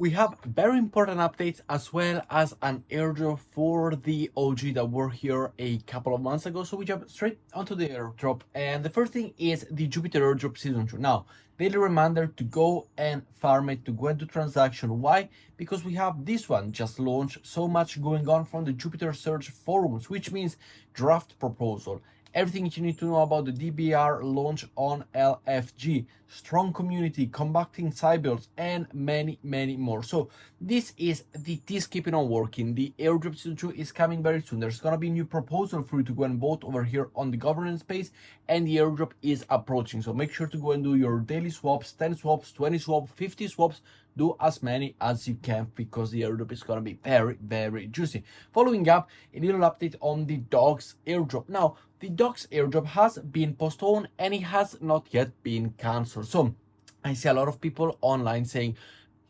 We have very important updates as well as an airdrop for the OG that were here a couple of months ago. So we jump straight onto the airdrop. And the first thing is the Jupiter airdrop season 2. Now, daily reminder to go and farm it, to go and do transaction. Why? Because we have this one just launched, so much going on from the Jupiter Search forums, which means draft proposal, everything you need to know about the DBR launch on LFG, strong community, combating cyberls, and many, many more. So this is the T's keeping on working. The airdrop season 2 is coming very soon. There's gonna be a new proposal for you to go and vote over here on the governance space, and the airdrop is approaching. So make sure to go and do your daily swaps, 10 swaps, 20 swaps, 50 swaps. Do as many as you can because the airdrop is going to be very, very juicy. Following up, a little update on the Doge airdrop. Now, the Doge airdrop has been postponed and it has not yet been cancelled. So I see a lot of people online saying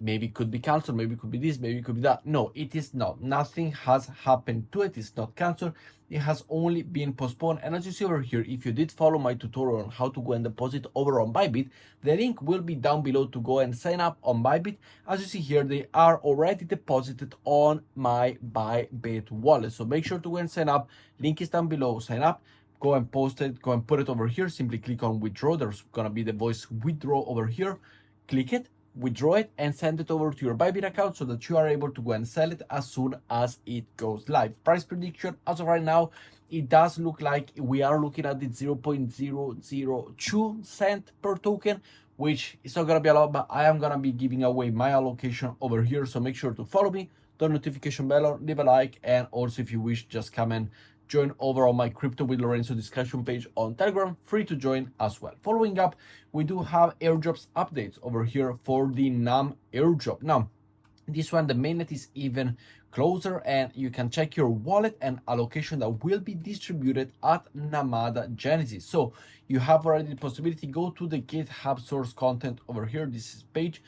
maybe it could be cancelled, maybe it could be this, maybe it could be that. No, it is not. Nothing has happened to it. It's not cancelled. It has only been postponed. And as you see over here, if you did follow my tutorial on how to go and deposit over on ByBit, the link will be down below to go and sign up on ByBit. As you see here, they are already deposited on my ByBit wallet. So make sure to go and sign up. Link is down below. Sign up. Go and post it. Go and put it over here. Simply click on withdraw. There's gonna be the voice withdraw over here. Click it, withdraw it, and send it over to your ByBit account so that you are able to go and sell it as soon as it goes live. Price prediction as of right now, it does look like we are looking at the 0.002 cent per token, which is not gonna be a lot, but I am gonna be giving away my allocation over here. So make sure to follow me, the notification bell on, leave a like, and also if you wish, just come and join over on my Crypto with Lorenzo discussion page on Telegram, free to join as well. Following up, we do have airdrops updates over here for the NAM airdrop. Now, this one, the mainnet is even closer and you can check your wallet and allocation that will be distributed at Namada Genesis. So you have already the possibility, go to the GitHub source content over here. This is page.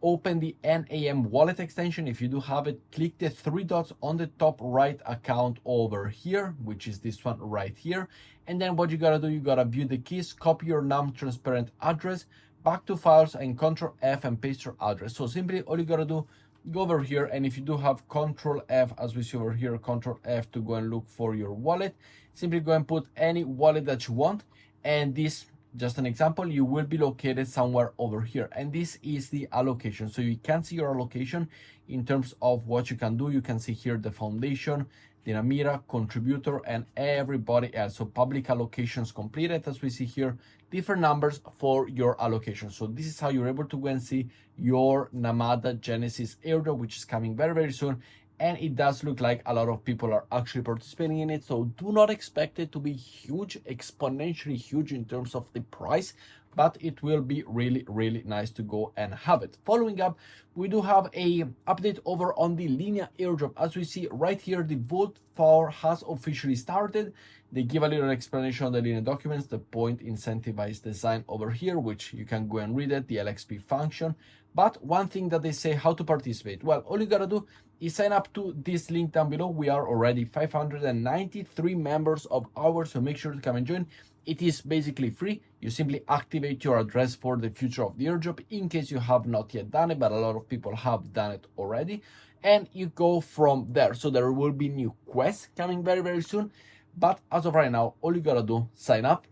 Open the NAM wallet extension. If you do have it, click the three dots on the top right account over here, which is this one right here. And then what you gotta do, you gotta view the keys, copy your NAM transparent address, back to files, and Control F and paste your address. So simply all you gotta do, go over here, and if you do have Control F, as we see over here, Control F to go and look for your wallet, simply go and put any wallet that you want, and this, just an example, you will be located somewhere over here, and this is the allocation. So you can see your allocation in terms of what you can do. You can see here the foundation, the Namira, contributor, and everybody else. So public allocations completed, as we see here, different numbers for your allocation. So this is how you're able to go and see your Namada Genesis airdrop, which is coming very, very soon. And it does look like a lot of people are actually participating in it. So do not expect it to be huge, exponentially huge in terms of the price, but it will be really, really nice to go and have it. Following up, we do have a update over on the Linea airdrop. As we see right here, the vote for has officially started. They give a little explanation on the Linea documents, the point incentivized design over here, which you can go and read it, the LXP function. But one thing that they say, how to participate. Well, all you gotta do is sign up to this link down below. We are already 593 members of ours, so make sure to come and join. It is basically free. You simply activate your address for the future of the airdrop in case you have not yet done it, but a lot of people have done it already. And you go from there. So there will be new quests coming very, very soon. But as of right now, all you gotta do, sign up,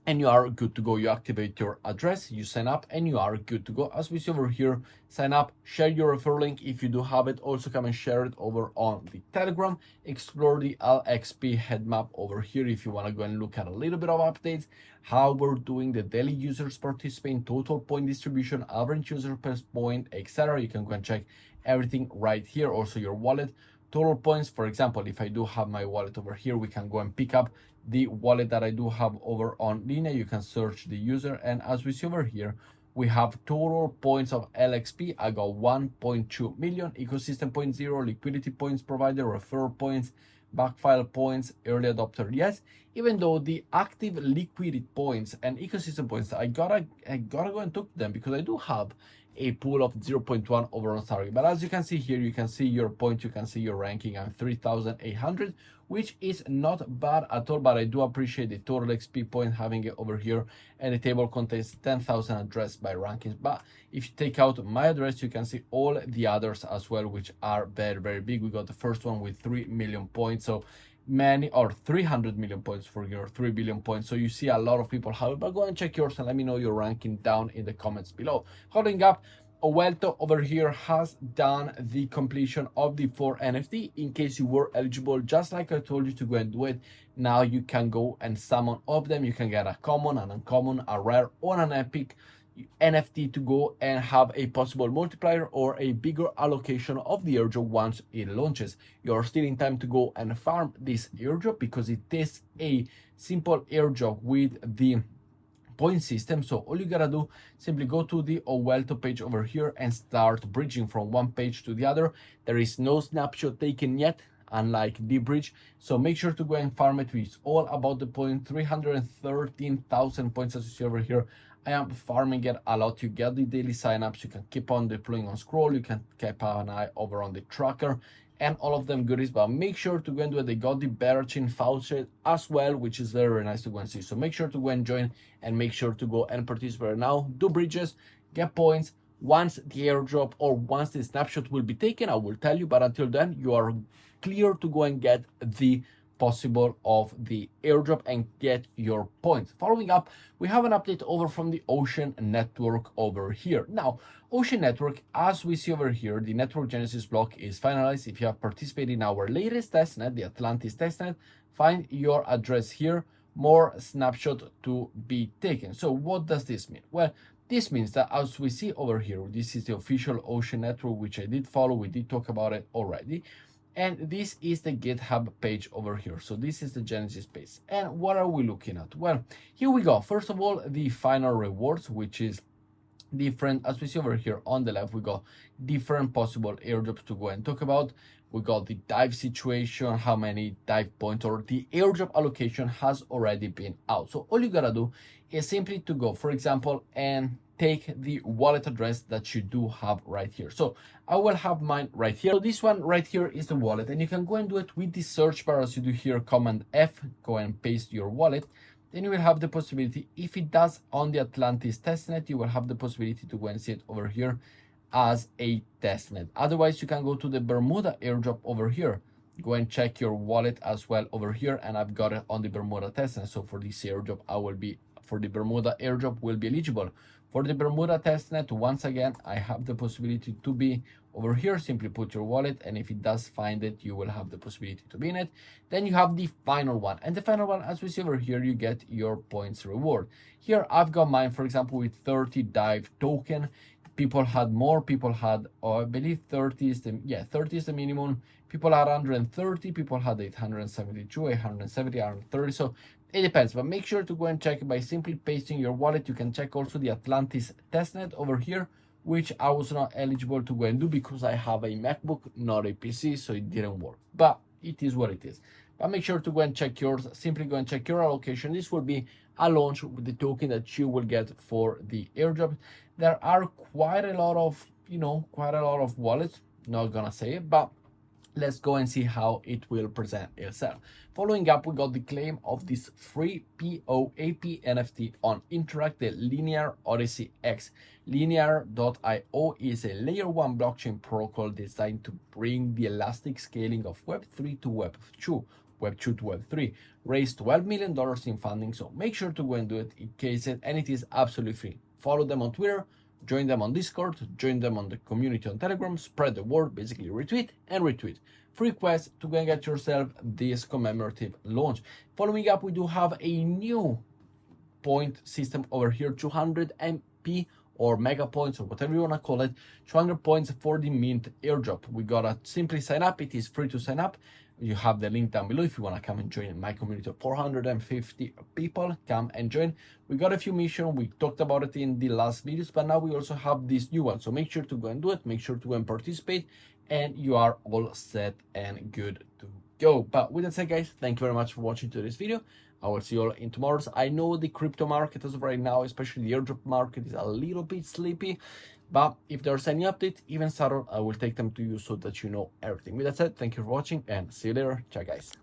and you are good to go. You activate your address, you sign up, and you are good to go. As we see over here, sign up, share your referral link if you do have it. Also come and share it over on the Telegram. Explore the LXP head map over here if you want to go and look at a little bit of updates, how we're doing the daily users participating, total point distribution, average user per point, etc. You can go and check everything right here. Also your wallet, total points. For example, if I do have my wallet over here, we can go and pick up the wallet that I do have over on Linea. You can search the user, and as we see over here, we have total points of LXP. I got 1.2 million, ecosystem point 0, liquidity points provider, referral points, backfile points, early adopter, yes. Even though the active liquidity points and ecosystem points, I gotta go and talk to them because I do have a pool of 0.1 over on target. But as you can see here, you can see your point, you can see your ranking. I'm 3,800, which is not bad at all, but I do appreciate the total XP point having it over here, and the table contains 10,000 address by rankings. But if you take out my address, you can see all the others as well, which are very, very big. We got the first one with 3 million points, so many, or 300 million points for your 3 billion points. So you see a lot of people have it, but go and check yours and let me know your ranking down in the comments below. Holding up, Alto over here has done the completion of the 4 NFT. In case you were eligible, just like I told you to go and do it, now you can go and summon all of them. You can get a common, an uncommon, a rare, or an epic NFT to go and have a possible multiplier or a bigger allocation of the airdrop once it launches. You're still in time to go and farm this airdrop because it is a simple airdrop with the point system. So all you gotta do, simply go to the Alto page over here and start bridging from one page to the other. There is no snapshot taken yet, unlike the bridge, so make sure to go and farm it. It's all about the point. 313,000 points as you see over here. I am farming it a lot. You get the daily signups, you can keep on deploying on scroll, you can keep an eye over on the tracker and all of them goodies, but make sure to go and do it. They got the better chain voucher as well, which is very, very nice to go and see. So make sure to go and join and make sure to go and participate now. Do bridges, get points. Once the airdrop or once the snapshot will be taken, I will tell you, but until then you are clear to go and get the possible of the airdrop and get your points. Following up, we have an update over from the Ocean network over here. Now, Ocean network, as we see over here, the network genesis block is finalized. If you have participated in our latest testnet, the Atlantis testnet, find your address here, more snapshot to be taken. So what does this mean? Well, this means that as we see over here, this is the official Ocean network, which I did follow. We did talk about it already. And this is the GitHub page over here. So this is the Genesis page. And what are we looking at? Well, here we go. First of all, the final rewards, which is different. As we see over here on the left, we got different possible airdrops to go and talk about. We got the dive situation, how many dive points or the airdrop allocation has already been out. So all you gotta do is simply to go, for example, and take the wallet address that you do have right here. So I will have mine right here. So this one right here is the wallet, and you can go and do it with the search bar as you do here, Command F, go and paste your wallet. Then you will have the possibility, if it does on the Atlantis testnet, you will have the possibility to go and see it over here as a testnet. Otherwise, you can go to the Bermuda airdrop over here. Go and check your wallet as well over here, and I've got it on the Bermuda testnet. So for this airdrop, I will be, for the Bermuda airdrop will be eligible. For the Bermuda testnet, once again, I have the possibility to be over here. Simply put your wallet, and if it does find it, you will have the possibility to be in it. Then you have the final one, and the final one, as we see over here, you get your points reward. Here I've got mine, for example, with 30 dive token. People had more, people had, I believe 30 is the, yeah, 30 is the minimum. People had 130, people had 872, 870, 130. So it depends, but make sure to go and check by simply pasting your wallet. You can check also the Atlantis testnet over here, which I was not eligible to go and do because I have a MacBook, not a PC, so it didn't work. But it is what it is. But make sure to go and check yours. Simply go and check your allocation. This will be a launch with the token that you will get for the airdrop. There are quite a lot of, quite a lot of wallets. Not gonna say it, but let's go and see how it will present itself. Following up, we got the claim of this free POAP NFT on Interact, the Linea Odyssey X. Linear.io is a layer 1 blockchain protocol designed to bring the elastic scaling of Web3 to Web2, Web2 to Web3. Raised $12 million in funding, so make sure to go and do it in case it, and it is absolutely free. Follow them on Twitter, join them on Discord, join them on the community on Telegram, spread the word, basically retweet and retweet. Free quest to go and get yourself this commemorative launch. Following up, we do have a new point system over here, 200 MP or mega points or whatever you want to call it, 200 points for the mint airdrop. We gotta simply sign up. It is free to sign up. You have the link down below if you want to come and join my community of 450 people. Come and join. We got a few missions. We talked about it in the last videos, but now we also have this new one. So make sure to go and do it. Make sure to go and participate, and you are all set and good to go. But with that said, guys, thank you very much for watching today's video. I will see you all in tomorrow's. I know the crypto market as of right now, especially the airdrop market, is a little bit sleepy, but if there's any update, even subtle, I will take them to you so that you know everything. With that said, thank you for watching and see you later. Ciao, guys.